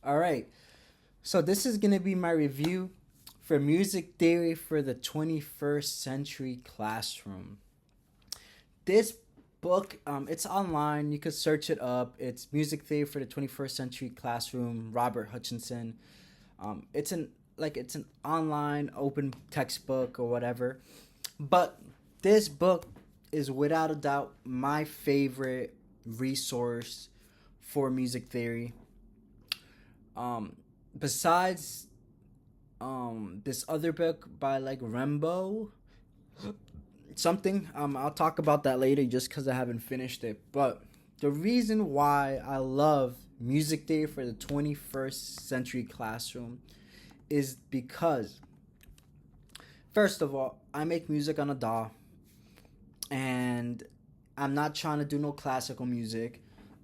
All right. So this is going to be my review for Music Theory for the 21st Century Classroom. This book, it's online. You could search it up. It's Music Theory for the 21st Century Classroom, Robert Hutchinson. It's an online open textbook or whatever. But this book is without a doubt my favorite resource for music theory. Um, Besides this other book by like Rembo something, I'll talk about that later just because I haven't finished it. But the reason why I love music theory for the 21st century classroom is because, first of all, I make music on a DAW, and I'm not trying to do no classical music.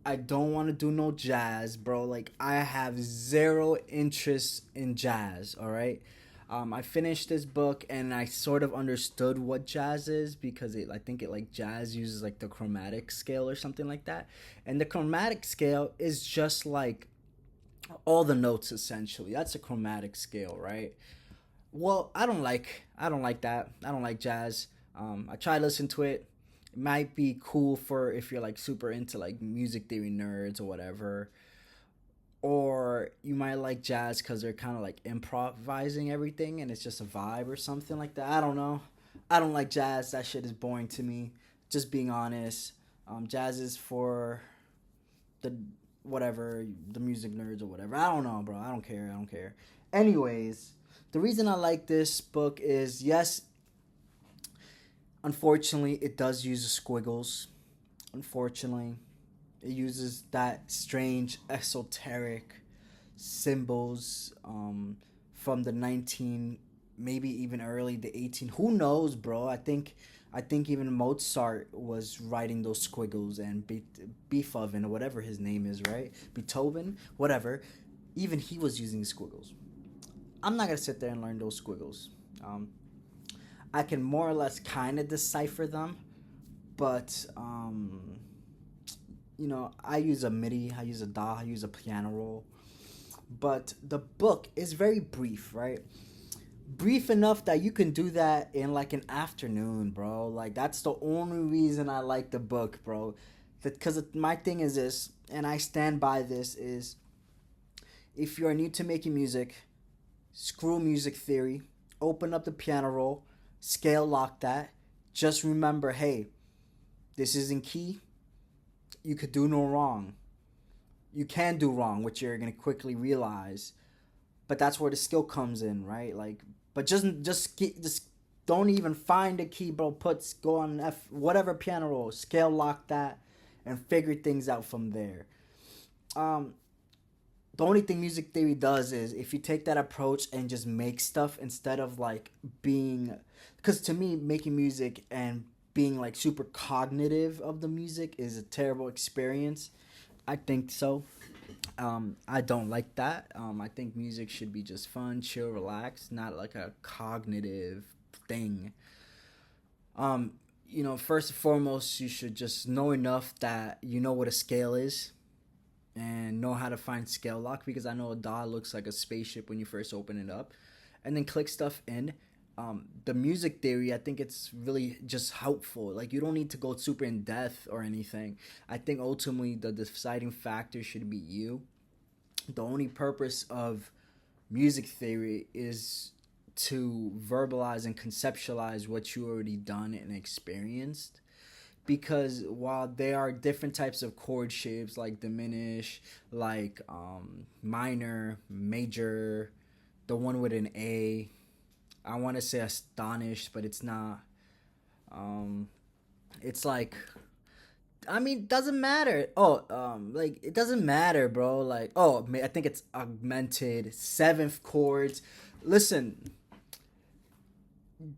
I don't want to do no jazz, bro. Like, I have zero interest in jazz, all right? I finished this book and I sort of understood what jazz is because I think it like jazz uses like the chromatic scale or something like that. And the chromatic scale is just like all the notes essentially. That's a chromatic scale, right? Well, I don't like that. I don't like jazz. I try to listen to it. It might be cool for if you're like super into like music theory nerds or whatever, or you might like jazz because they're kind of like improvising everything and it's just a vibe or something like that. I don't know. I don't like jazz. That shit is boring to me. Just being honest. Jazz is for the whatever, the music nerds or whatever. I don't know, bro. I don't care. I don't care. Anyways, the reason I like this book is yes, unfortunately, it does use the squiggles. Unfortunately, it uses that strange esoteric symbols from the 19, maybe even early the 18. Who knows, bro? I think even Mozart was writing those squiggles, and Beethoven or whatever his name is, right? Beethoven, whatever. Even he was using squiggles. I'm not gonna sit there and learn those squiggles. Um, I can more or less kind of decipher them, but I use a MIDI, I use a DAW, I use a piano roll. But the book is very brief, right? Brief enough that you can do that in like an afternoon, bro. Like that's the only reason I like the book, bro. Because my thing is this, and I stand by this: is if you are new to making music, screw music theory, open up the piano roll, scale lock that. Just remember, hey, this is in key. You could do no wrong. You can do wrong, which you're gonna quickly realize. But that's where the skill comes in, right? Like, but just don't even find a key, bro. Go on F whatever piano roll, scale lock that, and figure things out from there. Um, the only thing music theory does is if you take that approach and just make stuff instead of like being, because to me making music and being like super cognitive of the music is a terrible experience. I think so. I don't like that. I think music should be just fun, chill, relax, not like a cognitive thing. Um, First and foremost, you should just know enough that you know what a scale is and know how to find scale lock, because I know a DAW looks like a spaceship when you first open it up, and then click stuff in. The music theory, I think it's really just helpful. Like you don't need to go super in depth or anything. I think ultimately the deciding factor should be you. The only purpose of music theory is to verbalize and conceptualize what you already done and experienced, because while there are different types of chord shapes like diminish, like minor, major, the one with an A, I want to say astonished, but it's not. um it's like, I mean, doesn't matter. Oh, like it doesn't matter, bro. Like, oh, I think it's augmented seventh chords. Listen,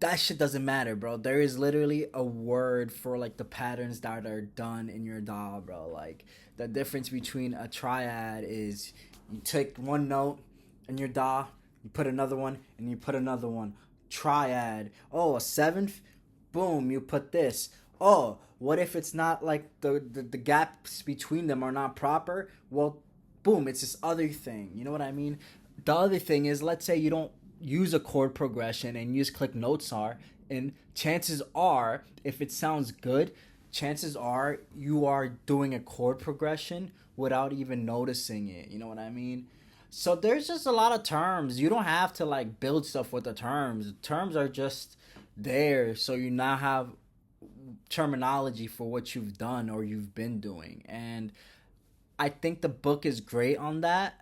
that shit doesn't matter, bro. There is literally a word for like the patterns that are done in your DAW, bro. Like the difference between a triad is you take one note in your DAW, you put another one, and you put another one. Triad. Oh, a seventh. Boom, you put this. Oh, what if it's not like the gaps between them are not proper? Well, boom, it's this other thing. You know what I mean? The other thing is, let's say you don't use a chord progression and you just click notes are, and chances are, if it sounds good, chances are you are doing a chord progression without even noticing it. You know what I mean? So there's just a lot of terms. You don't have to like build stuff with the terms. The terms are just there, so you now have terminology for what you've done or you've been doing. And I think the book is great on that.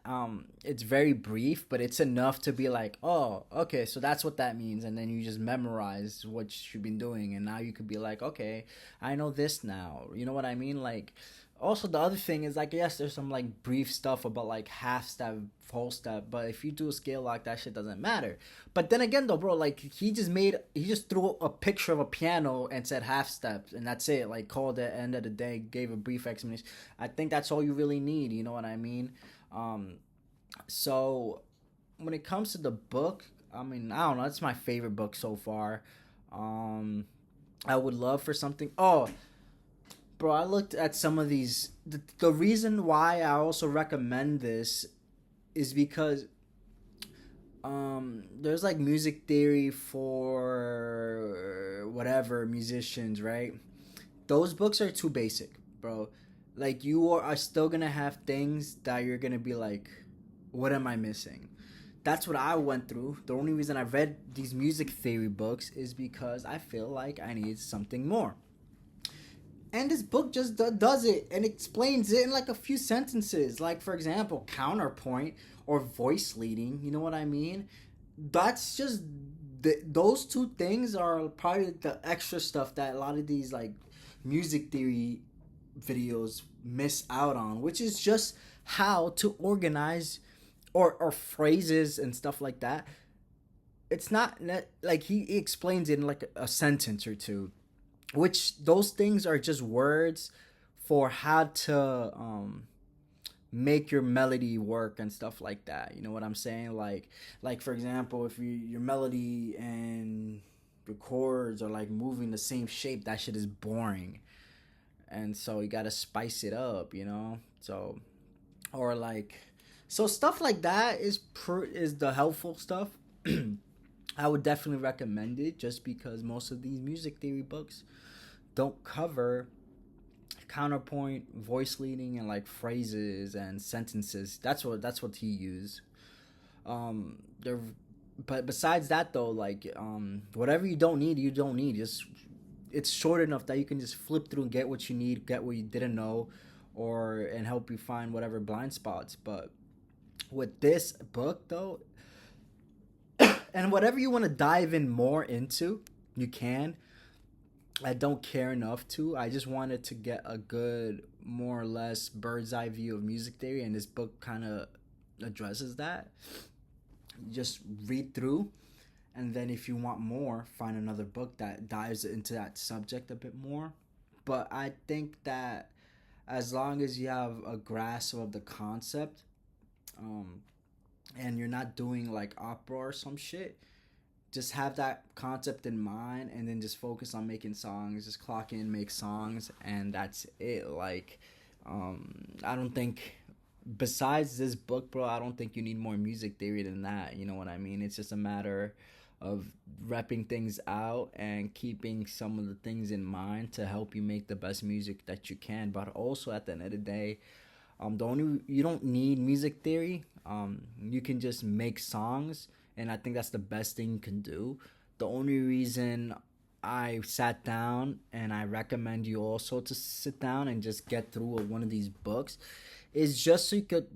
It's very brief, but it's enough to be like, oh, okay, so that's what that means, and then you just memorize what you've been doing, and now you could be like, okay, I know this now. You know what I mean? Like, also the other thing is like, yes, there's some like brief stuff about like half step, full step, but if you do a scale lock, that shit doesn't matter. But then again, though, bro, like he just threw a picture of a piano and said half steps, and that's it. Like called it end of the day, gave a brief explanation. I think that's all you really need. You know what I mean? Um, so when it comes to the book, I mean, I don't know. It's my favorite book so far. Um, I would love for something. Oh, bro, I looked at some of these. The reason why I also recommend this is because there's like music theory for whatever musicians, right? Those books are too basic, bro. Like are still gonna have things that you're gonna be like, what am I missing? That's what I went through. The only reason I read these music theory books is because I feel like I need something more. And this book just does it and explains it in like a few sentences. Like, for example, counterpoint or voice leading. You know what I mean? That's just those two things are probably the extra stuff that a lot of these like music theory videos miss out on, which is just how to organize or phrases and stuff like that. It's not like he explains it in like a sentence or two, which those things are just words for how to make your melody work and stuff like that. You know what I'm saying? Like for example, if your melody and your chords are like moving the same shape, that shit is boring. And so you gotta spice it up, you know. So or like so stuff like that is the helpful stuff. I would definitely recommend it just because most of these music theory books don't cover counterpoint, voice leading, and like phrases and sentences. That's what he used. There, but besides that though, like whatever you don't need, you don't need. Just it's short enough that you can just flip through and get what you need, get what you didn't know, or and help you find whatever blind spots. But with this book though, and whatever you want to dive in more into, you can. I don't care enough to. I just wanted to get a good, more or less bird's eye view of music theory, and this book kind of addresses that. Just read through, and then if you want more, find another book that dives into that subject a bit more. But I think that as long as you have a grasp of the concept, um, and you're not doing like opera or some shit, just have that concept in mind and then just focus on making songs, just clock in, make songs, and that's it. Like I don't think besides this book, bro, I don't think you need more music theory than that. You know what I mean? It's just a matter of repping things out and keeping some of the things in mind to help you make the best music that you can. But also at the end of the day, the only you don't need music theory. You can just make songs, and I think that's the best thing you can do. The only reason I sat down, and I recommend you also to sit down and just get through one of these books, is just so you could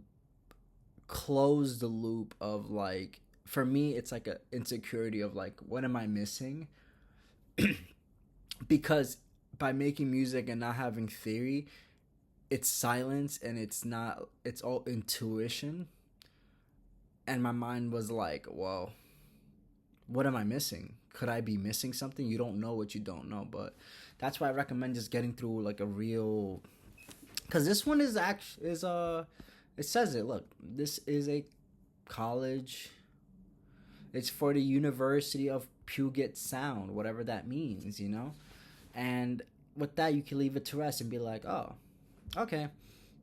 close the loop of like, for me it's like a insecurity of like, what am I missing? Because by making music and not having theory, it's silence and it's all intuition. And my mind was like, well, what am I missing? Could I be missing something? You don't know what you don't know. But that's why I recommend just getting through like a real, because this one is actually it says it. Look, this is a college. It's for the University of Puget Sound, whatever that means, you know. And with that, you can leave it to rest and be like, oh, okay.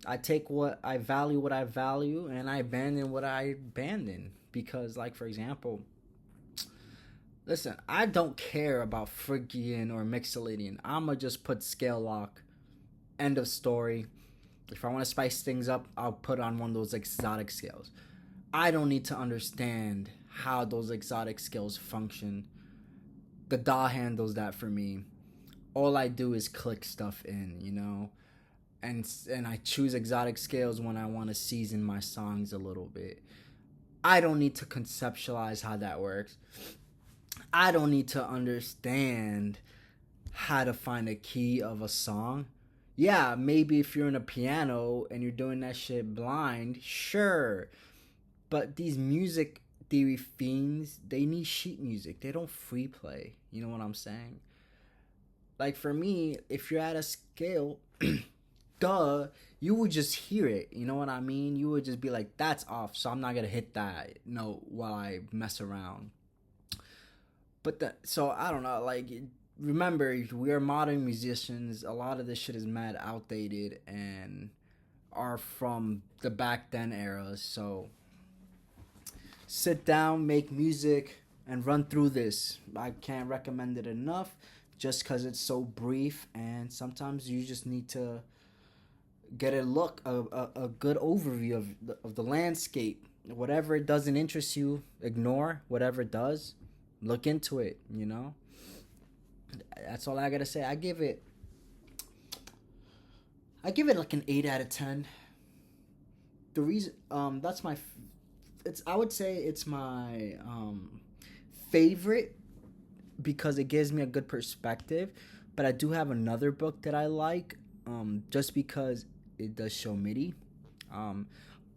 I take what I value, and I abandon what I abandon. Because, like, for example, listen, I don't care about Phrygian or Mixolydian. I'ma just put scale lock. End of story. If I want to spice things up, I'll put on one of those exotic scales. I don't need to understand how those exotic scales function. The DAW handles that for me. All I do is click stuff in, you know? And I choose exotic scales when I want to season my songs a little bit. I don't need to conceptualize how that works. I don't need to understand how to find a key of a song. Yeah, maybe if you're in a piano and you're doing that shit blind, sure. But these music theory fiends, they need sheet music. They don't free play. You know what I'm saying? Like for me, if you're at a scale, duh, you would just hear it. You know what I mean? You would just be like, that's off, so I'm not gonna hit that note while I mess around. So I don't know, like remember we are modern musicians. A lot of this shit is mad outdated and are from the back then era. So sit down, make music, and run through this. I can't recommend it enough just because it's so brief, and sometimes you just need to get a good overview of the landscape. Whatever it doesn't interest you, ignore. Whatever it does, look into it, you know? That's all I gotta say. I give it like an 8 out of 10. The reason that's my it's I would say it's my favorite because it gives me a good perspective. But I do have another book that I like, just because it does show MIDI.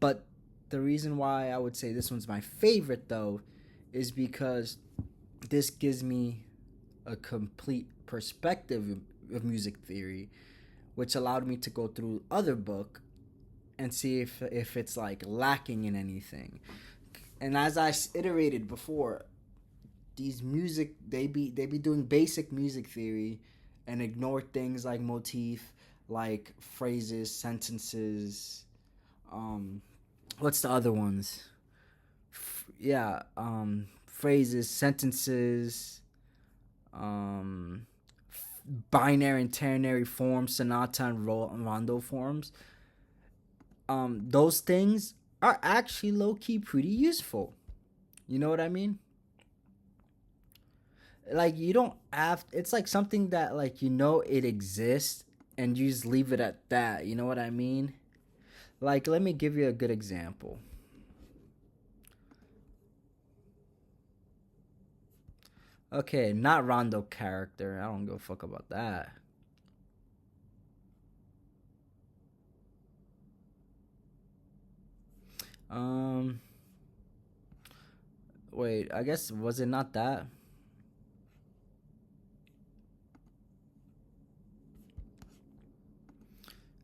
But the reason why I would say this one's my favorite though is because this gives me a complete perspective of music theory, which allowed me to go through other book and see if it's like lacking in anything. And as I iterated before, these music they be doing basic music theory and ignore things like motif, like phrases, sentences. What's the other ones? Phrases, sentences, um, binary and ternary forms, sonata and rondo forms. Those things are actually low key pretty useful. You know what I mean? Like you don't have. It's like something that like it exists and you just leave it at that. You know what I mean? Like let me give you a good example. Okay, not rondo character. I don't give a fuck about that. Um, Wait. I guess was it not that?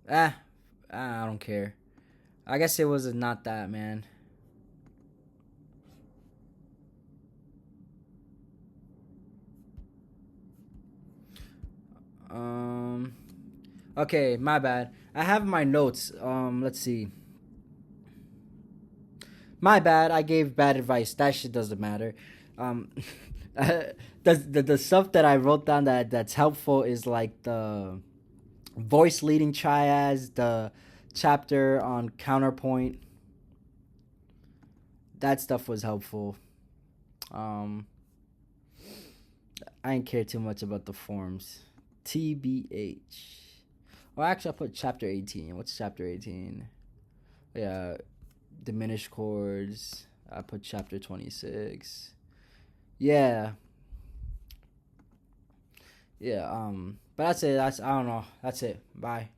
Ah, I don't care. I guess it was not that, man. Um. Okay, my bad. I have my notes. Let's see. My bad. I gave bad advice. That shit doesn't matter. Um, the stuff that I wrote down that's helpful is like the voice leading triads, the chapter on counterpoint. That stuff was helpful. Um, I didn't care too much about the forms. TBH. Well, actually, I put chapter 18. What's chapter 18? Yeah, diminished chords. I put chapter 26. Yeah. Yeah, but that's it. I don't know. That's it. Bye.